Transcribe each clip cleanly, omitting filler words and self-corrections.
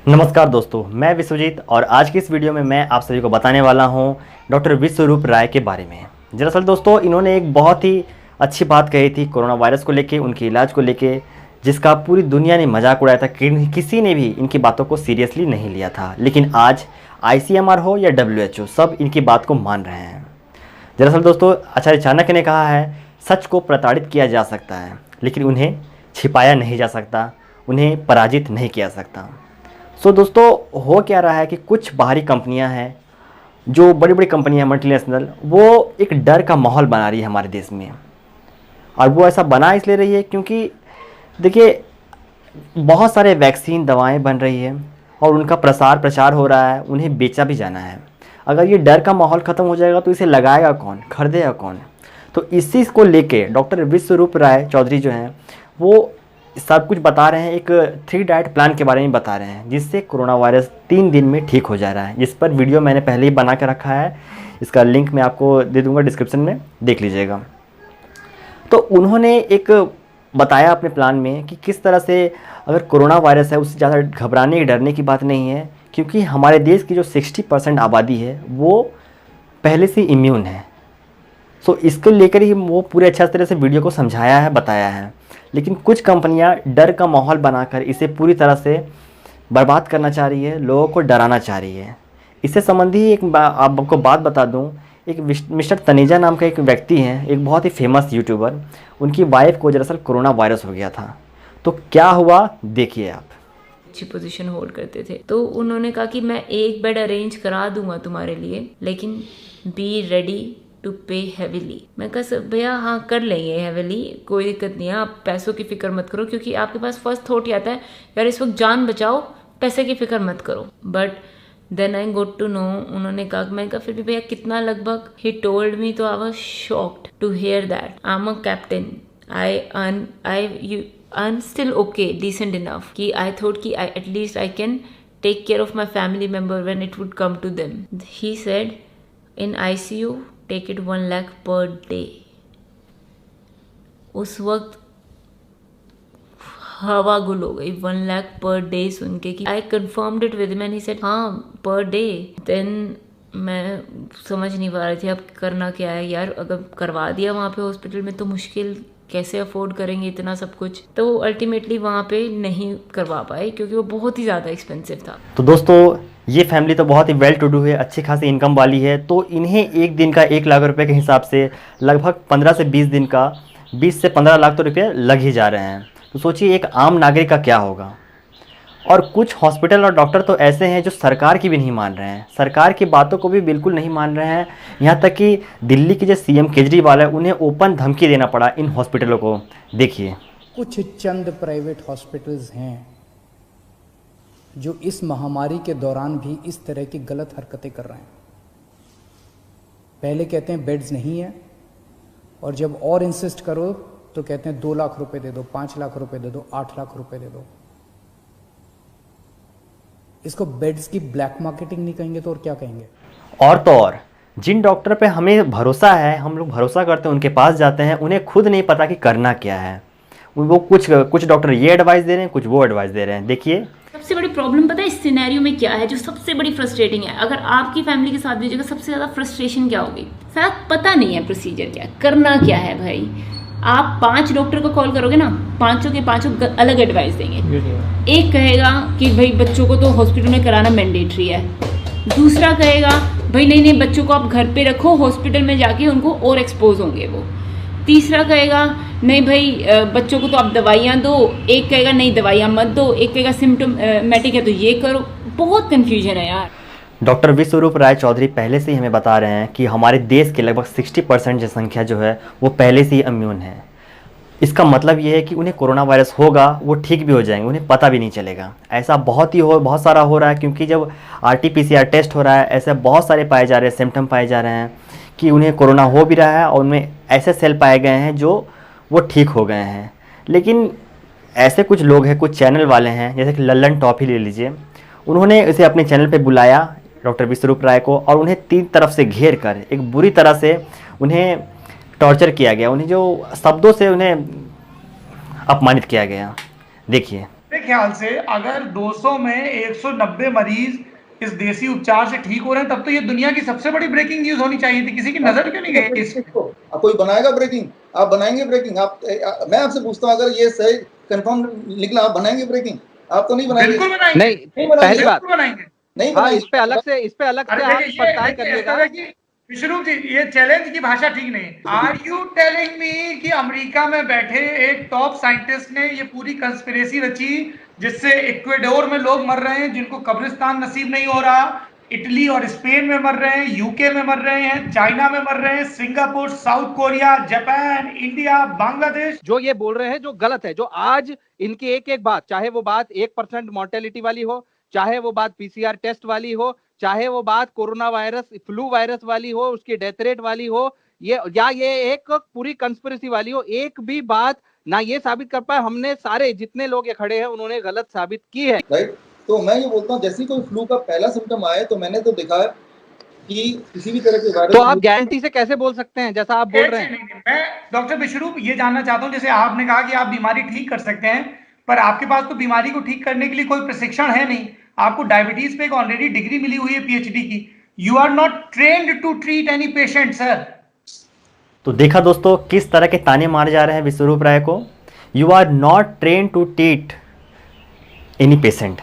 नमस्कार दोस्तों, मैं विश्वजीत और आज की इस वीडियो में मैं आप सभी को बताने वाला हूं डॉक्टर विश्वरूप राय के बारे में। दरअसल दोस्तों, इन्होंने एक बहुत ही अच्छी बात कही थी कोरोना वायरस को लेके, उनके इलाज को लेके, जिसका पूरी दुनिया ने मजाक उड़ाया था। किसी ने भी इनकी बातों को सीरियसली नहीं लिया था, लेकिन आज ICMR हो या WHO, सब इनकी बात को मान रहे हैं। दरअसल दोस्तों, आचार्य चाणक्य ने कहा है, सच को प्रताड़ित किया जा सकता है लेकिन उन्हें छिपाया नहीं जा सकता, उन्हें पराजित नहीं किया सकता। सो दोस्तों, हो क्या रहा है कि कुछ बाहरी कंपनियां हैं, जो बड़ी बड़ी कंपनियां मल्टीनेशनल, वो एक डर का माहौल बना रही है हमारे देश में। और वो ऐसा बना इसलिए रही है क्योंकि देखिए, बहुत सारे वैक्सीन दवाएं बन रही है और उनका प्रचार हो रहा है, उन्हें बेचा भी जाना है। अगर ये डर का माहौल ख़त्म हो जाएगा तो इसे लगाएगा कौन, खरीदेगा कौन? तो इसी को लेके डॉक्टर विश्वरूप राय चौधरी जो हैं, वो सब कुछ बता रहे हैं। एक 3 डाइट प्लान के बारे में बता रहे हैं, जिससे कोरोना वायरस 3 दिन में ठीक हो जा रहा है। जिस पर वीडियो मैंने पहले ही बना के रखा है, इसका लिंक मैं आपको दे दूंगा डिस्क्रिप्शन में, देख लीजिएगा। तो उन्होंने एक बताया अपने प्लान में कि किस तरह से अगर कोरोना वायरस है, उससे ज़्यादा घबराने डरने की बात नहीं है, क्योंकि हमारे देश की जो 60% आबादी है वो पहले से इम्यून है। सो इसको लेकर ही वो पूरे अच्छा तरह से वीडियो को समझाया है, बताया है। लेकिन कुछ कंपनियां डर का माहौल बनाकर इसे पूरी तरह से बर्बाद करना चाह रही है, लोगों को डराना चाह रही है। इससे संबंधी एक आपको बात बता दूं, एक मिस्टर तनेजा नाम का एक व्यक्ति हैं, एक बहुत ही फेमस यूट्यूबर, उनकी वाइफ को दरअसल कोरोना वायरस हो गया था। तो क्या हुआ, देखिए आप। अच्छी पोजीशन होल्ड करते थे, तो उन्होंने कहा कि मैं एक बेड अरेंज करा दूंगा तुम्हारे लिए, लेकिन बी रेडी टू पे हैवीली। मैं कहा सर भैया हाँ कर लेंगे हैवीली, कोई दिक्कत नहीं है, आप पैसों की फिक्र मत करो, क्योंकि आपके पास फर्स्ट थॉट ही आता है यार इस वक्त जान बचाओ, पैसे की फिक्र मत करो। But then I got to know, उन्होंने कहा, मैं कहा फिर भी भैया कितना लगभग? ही टोल्ड मी, तो I was shocked to hear that I am a captain, I'm still okay, decent enough कि I thought कि at least I can take care of my family member when it would come to them. He said in ICU take it 1 lakh per day. उस वक्त हवा गुल हो गई 1 lakh per day सुन के कि I confirmed it with him and he said हाँ per day. Then मैं समझ नहीं पा रही थी अब करना क्या है यार। अगर करवा दिया वहाँ पे हॉस्पिटल में तो मुश्किल, कैसे अफोर्ड करेंगे इतना सब कुछ। तो अल्टीमेटली वहाँ पे नहीं करवा पाए क्योंकि वो बहुत ही ज़्यादा एक्सपेंसिव था। तो दोस्तों, ये फैमिली तो बहुत ही वेल टू डू है, अच्छी खासी इनकम वाली है। तो इन्हें एक दिन का 1 लाख रुपए के हिसाब से लगभग 15 से 20 दिन का 20 से 15 लाख तो रुपये लग ही जा रहे हैं। तो सोचिए एक आम नागरिक का क्या होगा। और कुछ हॉस्पिटल और डॉक्टर तो ऐसे हैं जो सरकार की भी नहीं मान रहे हैं, सरकार की बातों को भी बिल्कुल नहीं मान रहे हैं। यहाँ तक कि दिल्ली के जो CM केजरीवाल है, उन्हें ओपन धमकी देना पड़ा इन हॉस्पिटलों को। देखिए, कुछ चंद प्राइवेट हॉस्पिटल्स हैं जो इस महामारी के दौरान भी इस तरह की गलत हरकतें कर रहे हैं। पहले कहते हैं बेड्स नहीं है, और जब और इंसिस्ट करो तो कहते हैं 2 लाख रुपए दे दो, 5 लाख रुपए दे दो, 8 लाख रुपए दे दो। इसको बेड्स की ब्लैक मार्केटिंग नहीं कहेंगे तो और क्या कहेंगे? और तो और जिन डॉक्टर पे हमें भरोसा है, हम लोग भरोसा करते हैं, उनके पास जाते हैं, उन्हें खुद नहीं पता कि करना क्या है। वो कुछ डॉक्टर ये एडवाइस दे रहे हैं, कुछ वो एडवाइस दे रहे हैं। देखिए, सबसे बड़ी प्रॉब्लम पता है इस सिनेरियो में क्या है, जो सबसे बड़ी फ्रस्ट्रेटिंग है। अगर आपकी फैमिली के साथ भी जगह सबसे ज्यादा फ्रस्ट्रेशन क्या होगी, शायद पता नहीं है प्रोसीजर क्या है, करना क्या है। भाई आप 5 डॉक्टर को कॉल करोगे ना, पांचों के पांचों अलग एडवाइस देंगे। एक कहेगा कि भाई बच्चों को तो हॉस्पिटल में कराना मैंडेटरी है, दूसरा कहेगा भाई नहीं नहीं बच्चों को आप घर पे रखो, हॉस्पिटल में जाके उनको और एक्सपोज होंगे वो। तीसरा कहेगा नहीं भाई बच्चों को तो आप दवाइयाँ दो, एक कहेगा नहीं दवाइयाँ मत दो, एक कहेगा सिम्टोमेटिक है तो ये करो। बहुत कन्फ्यूजन है यार। डॉक्टर विश्वरूप राय चौधरी पहले से ही हमें बता रहे हैं कि हमारे देश के लगभग 60% जनसंख्या जो है वो पहले से ही इम्यून है। इसका मतलब ये है कि उन्हें कोरोना वायरस होगा, वो ठीक भी हो जाएंगे, उन्हें पता भी नहीं चलेगा। ऐसा बहुत सारा हो रहा है, क्योंकि जब RT-PCR टेस्ट हो रहा है, ऐसे बहुत सारे पाए जा रहे हैं, सिम्टम पाए जा रहे हैं कि उन्हें कोरोना हो भी रहा है, और उनमें ऐसे सेल पाए गए हैं जो वो ठीक हो गए हैं। लेकिन ऐसे कुछ लोग हैं, कुछ चैनल वाले हैं, जैसे कि लल्लन टॉप ही ले लीजिए, उन्होंने इसे अपने चैनल पर बुलाया डॉक्टर विश्वरूप राय को, और उन्हें 3 तरफ से घेर कर एक बुरी तरह से उन्हें टॉर्चर किया गया, उन्हें जो शब्दों से उन्हें अपमानित किया गया। देखिए, मेरे ख्याल से अगर 200 में 190 मरीज इस देसी उपचार से ठीक हो रहे हैं, तब तो ये दुनिया की सबसे बड़ी ब्रेकिंग न्यूज होनी चाहिए थी। किसी की नजर क्यों नहीं गई इस तो कोई बनाएगा ब्रेकिंग? आप बनाएंगे ब्रेकिंग? मैं आपसे पूछता हूँ, अगर ये सही कंफर्म निकला, आप बनाएंगे ब्रेकिंग? आप तो नहीं बनाएंगे। बिल्कुल बनाएंगे। नहीं, पहली बात बनाएंगे। नहीं हाँ, बनाएंगे। इस पे अलग से आप पड़ताल करिएगा। विश्वरूप जी, ये चैलेंज की भाषा ठीक नहीं। आर यू टेलिंग मी कि अमेरिका में बैठे एक टॉप साइंटिस्ट ने ये पूरी कंस्पिरेसी रची जिससे इक्वेडोर में लोग मर रहे हैं जिनको कब्रिस्तान नसीब नहीं हो रहा, इटली और स्पेन में मर रहे हैं, यूके में मर रहे हैं, चाइना में मर रहे हैं, Singapore, south Korea, Japan, India, Bangladesh, जो ये बोल रहे हैं जो गलत है, जो आज इनकी एक एक बात, चाहे वो बात 1% मोर्टेलिटी वाली हो, चाहे वो बात पीसीआर टेस्ट वाली हो, चाहे वो बात कोरोना वायरस, फ्लू वायरस वाली हो, उसकी डेथ रेट वाली हो, ये एक पूरी कंस्पिरेसी वाली हो, एक भी बात ना ये साबित कर पाए। हमने सारे जितने लोग ये खड़े हैं उन्होंने गलत साबित की है। राइट। तो मैं ये बोलता हूँ, जैसे कोई फ्लू का पहला सिम्टम आए तो मैंने तो देखा है कि किसी भी तरह के वायरस, तो आप गारंटी से कैसे बोल सकते हैं जैसा आप बोल रहे हैं? मैं डॉक्टर विश्वरूप ये जानना चाहता हूं, जैसे आपने कहा कि आप बीमारी ठीक कर सकते हैं, पर आपके पास तो बीमारी को ठीक करने के लिए कोई प्रशिक्षण है नहीं। आपको डायबिटीज पे एक ऑलरेडी डिग्री मिली हुई है पीएचडी की। You are not trained to treat any patient sir. तो देखा दोस्तों किस तरह के ताने मारे जा रहे हैं विश्वरूप राय को। You are not train to treat any patient,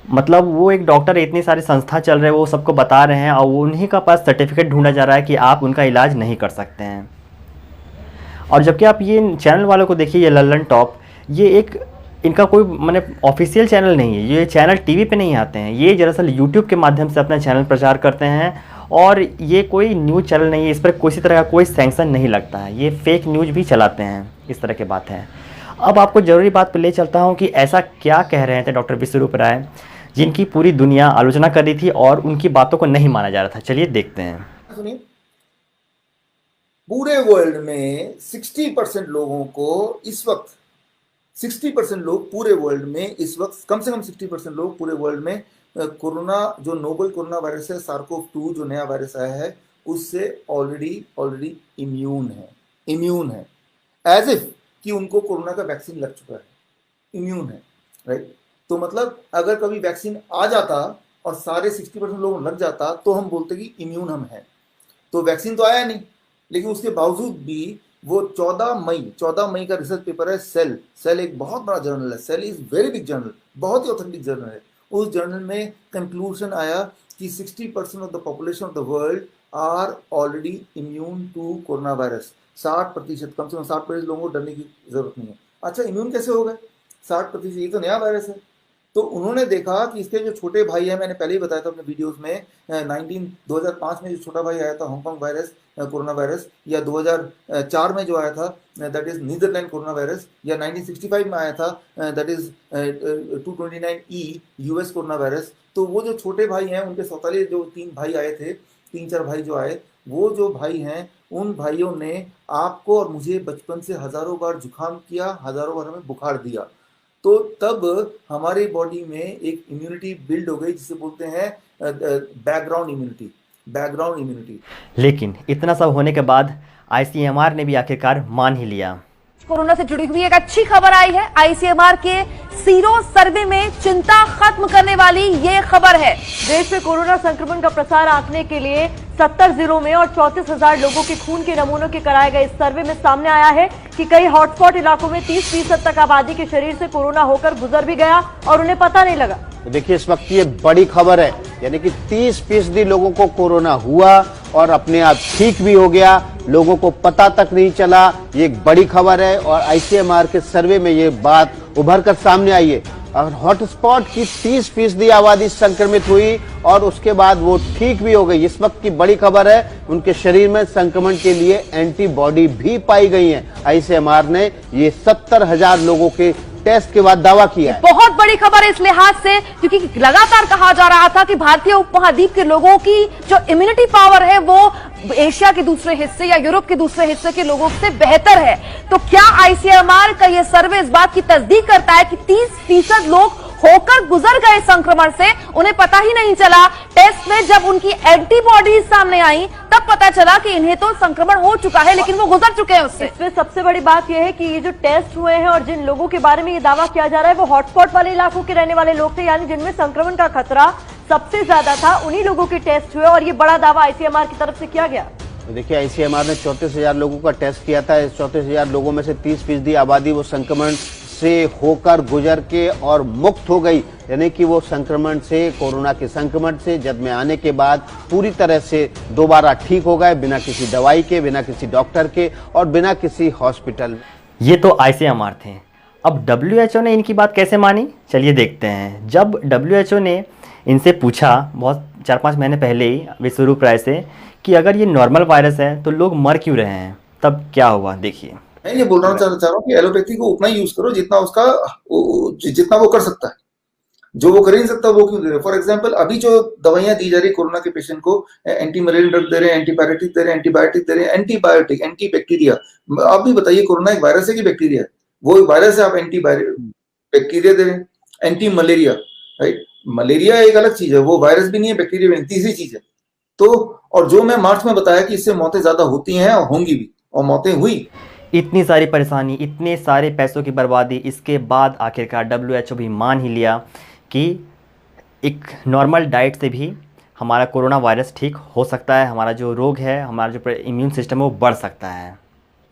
मतलब वो एक डॉक्टर, इतनी सारी संस्था चल रहे हैं, वो सबको बता रहे हैं और उन्हीं का पास सर्टिफिकेट ढूंढा जा रहा है कि आप उनका इलाज नहीं कर सकते हैं। और जबकि आप ये चैनल वालों को देखिए, ये लल्लन टॉप, ये एक इनका कोई माने ऑफिशियल चैनल नहीं है, ये चैनल टीवी पे नहीं आते हैं, ये दरअसल यूट्यूब के माध्यम से अपना चैनल प्रचार करते हैं और ये कोई न्यूज़ चैनल नहीं है, इस पर किसी तरह का कोई सैंक्शन नहीं लगता है, ये फेक न्यूज़ भी चलाते हैं, इस तरह की बात है। अब आपको ज़रूरी बात पर ले चलता हूँ कि ऐसा क्या कह रहे थे डॉक्टर विश्वरूप राय जिनकी पूरी दुनिया आलोचना कर रही थी और उनकी बातों को नहीं माना जा रहा था। चलिए देखते हैं। सुनिए, पूरे वर्ल्ड में 60% लोगों को इस वक्त 60% लोग पूरे वर्ल्ड में इस वक्त, कम से कम 60% लोग पूरे वर्ल्ड में कोरोना, जो नोबल कोरोना वायरस है, सार्कोव-2 जो नया वायरस आया है, उससे ऑलरेडी इम्यून है, एज इफ कि उनको कोरोना का वैक्सीन लग चुका है, इम्यून है, राइट। तो मतलब अगर कभी वैक्सीन आ जाता और सारे 60% लोग लग जाता तो हम बोलते कि इम्यून हम हैं। तो वैक्सीन तो आया नहीं, लेकिन उसके बावजूद भी वो 14 मई का रिसर्च पेपर है, सेल एक बहुत बड़ा जर्नल है, Cell is very big journal, बहुत ही ऑथेंटिक जर्नल है। उस जर्नल में कंक्लूजन आया कि 60% of the population of the world are already immune to corona virus. 60%, कम से कम 60% लोगों को डरने की जरूरत नहीं है। अच्छा, इम्यून कैसे हो गए 60%? ये तो नया वायरस है। तो उन्होंने देखा कि इसके जो छोटे भाई हैं, मैंने पहले ही बताया था अपने वीडियोस में, 2005 में जो छोटा भाई आया था हांगकांग वायरस, कोरोना वायरस, या 2004 में जो आया था that is Netherland corona virus, या 1965 में आया था that is 229E US corona virus. तो वो जो छोटे भाई हैं, उनके सौताले जो 3 भाई आए थे, 3-4 भाई जो आए, वो जो भाई हैं, उन भाइयों ने आपको और मुझे बचपन से हजारों बार जुकाम किया, हजारों बार हमें बुखार दिया। तो तब हमारी बॉडी में एक इम्यूनिटी बिल्ड हो गई जिसे बोलते हैं बैकग्राउंड इम्यूनिटी। लेकिन इतना सब होने के बाद आईसीएमआर ने भी आखिरकार मान ही लिया। कोरोना से जुड़ी हुई एक अच्छी खबर आई है। आईसीएमआर के सीरो सर्वे में चिंता खत्म करने वाली ये खबर है। देश में कोरोना संक्रमण का प्रसार आंकने के लिए 70 जिलों में और 34,000 लोगों के खून के नमूनों के कराए गए इस सर्वे में सामने आया है कि कई हॉटस्पॉट इलाकों में 30% तक आबादी के शरीर से कोरोना होकर गुजर भी गया और उन्हें पता नहीं लगा। तो देखिए, इस वक्त ये बड़ी खबर है, यानी कि 30% लोगों को कोरोना हुआ और अपने आप ठीक भी हो गया, लोगों को पता तक नहीं चला। ये एक बड़ी खबर है और आईसीएमआर के सर्वे में ये बात उभर कर सामने आई है। और हॉटस्पॉट की 30% आबादी संक्रमित हुई और उसके बाद वो ठीक भी हो गई। इस वक्त की बड़ी खबर है, उनके शरीर में संक्रमण के लिए एंटीबॉडी भी पाई गई है। आईसीएमआर ने ये 70,000 लोगों के टेस्ट के बाद दावा किया है। बहुत बड़ी खबर है इस लिहाज से, क्योंकि लगातार कहा जा रहा था कि भारतीय उपमहाद्वीप के लोगों की जो इम्यूनिटी पावर है वो एशिया के दूसरे हिस्से या यूरोप के दूसरे हिस्से के लोगों से बेहतर है। तो क्या आईसीएमआर का यह सर्वे इस बात की तस्दीक करता है कि 30% लोग होकर गुजर गए संक्रमण से, उन्हें पता ही नहीं चला? टेस्ट में जब उनकी एंटीबॉडीज सामने आई तब पता चला कि इन्हें तो संक्रमण हो चुका है, लेकिन वो गुजर चुके हैं उससे। इसमें सबसे बड़ी बात यह है कि ये जो टेस्ट हुए हैं और जिन लोगों के बारे में ये दावा किया जा रहा है वो हॉटस्पॉट वाले इलाकों के रहने वाले लोग थे, यानी जिनमें संक्रमण का खतरा सबसे ज्यादा था, उन्हीं लोगों के टेस्ट हुए और ये बड़ा दावा आईसीएमआर की तरफ से किया गया। देखिए, आईसीएमआर ने 34,000 लोगों का टेस्ट किया था। इस 34,000 लोगों में से 30% आबादी वो संक्रमण से होकर गुजर के और मुक्त हो गई, यानी कि वो संक्रमण से, कोरोना के संक्रमण से जद में आने के बाद पूरी तरह से दोबारा ठीक हो गए, बिना किसी दवाई के, बिना किसी डॉक्टर के और बिना किसी हॉस्पिटल। ये तो आईसीएमआर थे। अब WHO ने इनकी बात कैसे मानी, चलिए देखते हैं। जब WHO ने इनसे पूछा बहुत 4-5 महीने पहले ही विश्वरूप राय से कि अगर ये नॉर्मल वायरस है तो लोग मर क्यों रहे हैं, तब क्या हुआ देखिए। मैं ये बोलना चाह रहा हूँ कि एलोपैथी को उतना ही यूज करो जितना वो कर सकता है। जो वो कर ही नहीं सकता वो क्यों दे रहे। फॉर एग्जाम्पल, अभी जो दवाइयां दी जा रही कोरोना के पेशेंट को, एंटी मलेरियल ड्रग दे रहे हैं, एंटीबायोटिक दे रहे हैं, एंटीबायोटिक दे रहे हैं, एंटीबायोटिक, एंटी बैक्टीरिया। आप भी बताइए, कोरोना एक वायरस है कि बैक्टीरिया है? वो वायरस है, आप एंटी बैक्टीरिया दे रहे हैं। एंटी मलेरिया, राइट, मलेरिया एक अलग चीज है, वो वायरस भी नहीं है, बैक्टीरिया भी नहीं, तीसरी चीज है। तो और जो मैं मार्च में बताया कि इससे मौतें ज्यादा होती हैं और होंगी भी, और मौतें हुई। इतनी सारी परेशानी, इतने सारे पैसों की बर्बादी, इसके बाद आखिरकार WHO भी मान ही लिया कि एक नॉर्मल डाइट से भी हमारा कोरोना वायरस ठीक हो सकता है, हमारा जो रोग है, हमारा जो इम्यून सिस्टम है वो बढ़ सकता है।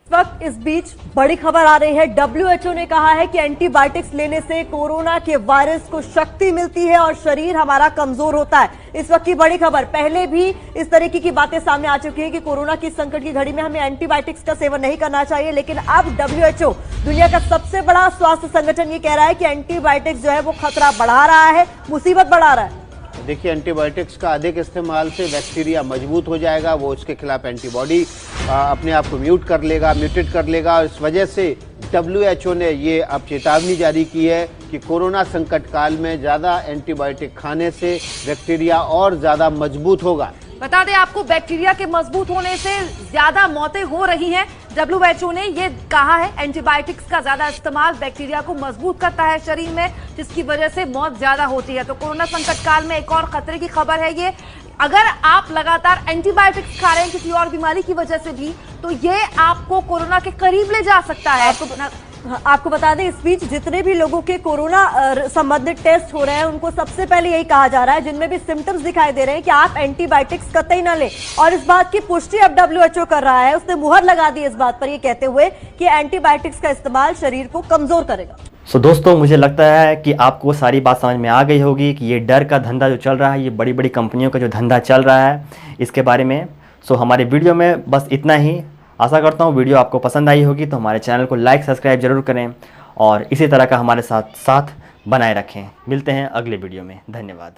इस वक्त इस बीच बड़ी खबर आ रही है। WHO ने कहा है कि एंटीबायोटिक्स लेने से कोरोना के वायरस को शक्ति मिलती है और शरीर हमारा कमजोर होता है। इस वक्त की बड़ी खबर, पहले भी इस तरीके की बातें सामने आ चुकी है कि कोरोना की संकट की घड़ी में हमें एंटीबायोटिक्स का सेवन नहीं करना चाहिए, लेकिन अब WHO, दुनिया का सबसे बड़ा स्वास्थ्य संगठन, ये कह रहा है कि एंटीबायोटिक्स जो है वो खतरा बढ़ा रहा है, मुसीबत बढ़ा रहा है। देखिए, एंटीबायोटिक्स का अधिक इस्तेमाल से बैक्टीरिया मजबूत हो जाएगा, वो इसके खिलाफ एंटीबॉडी अपने आप को म्यूटेट कर लेगा। इस वजह से WHO ने ये अब चेतावनी जारी की है कि कोरोना संकट काल में ज़्यादा एंटीबायोटिक खाने से बैक्टीरिया और ज़्यादा मजबूत होगा। बता दें आपको, बैक्टीरिया के मजबूत होने से ज्यादा मौतें हो रही हैं। WHO ने ये कहा है, एंटीबायोटिक्स का ज्यादा इस्तेमाल बैक्टीरिया को मजबूत करता है शरीर में, जिसकी वजह से मौत ज्यादा होती है। तो कोरोना संकट काल में एक और खतरे की खबर है ये। अगर आप लगातार एंटीबायोटिक्स खा रहे हैं किसी और बीमारी की वजह से भी, तो ये आपको कोरोना के करीब ले जा सकता है। आपको बता दें, इस बीच जितने भी लोगों के कोरोना संबंधित टेस्ट हो रहे हैं उनको सबसे पहले यही कहा जा रहा है, जिनमें भी सिम्टम्स दिखाई दे रहे हैं, कि आप एंटीबायोटिक्स कतई न लें। और इस बात की पुष्टि अब WHO कर रहा है, उसने मुहर लगा दी इस बात पर, ये कहते हुए कि एंटीबायोटिक्स का इस्तेमाल शरीर को कमजोर करेगा। सो दोस्तों, मुझे लगता है कि आपको सारी बात समझ में आ गई होगी कि ये डर का धंधा जो चल रहा है, ये बड़ी बड़ी कंपनियों का जो धंधा चल रहा है, इसके बारे में। सो हमारे वीडियो में बस इतना ही। आशा करता हूँ वीडियो आपको पसंद आई होगी, तो हमारे चैनल को लाइक सब्सक्राइब जरूर करें और इसी तरह का हमारे साथ बनाए रखें। मिलते हैं अगले वीडियो में। धन्यवाद।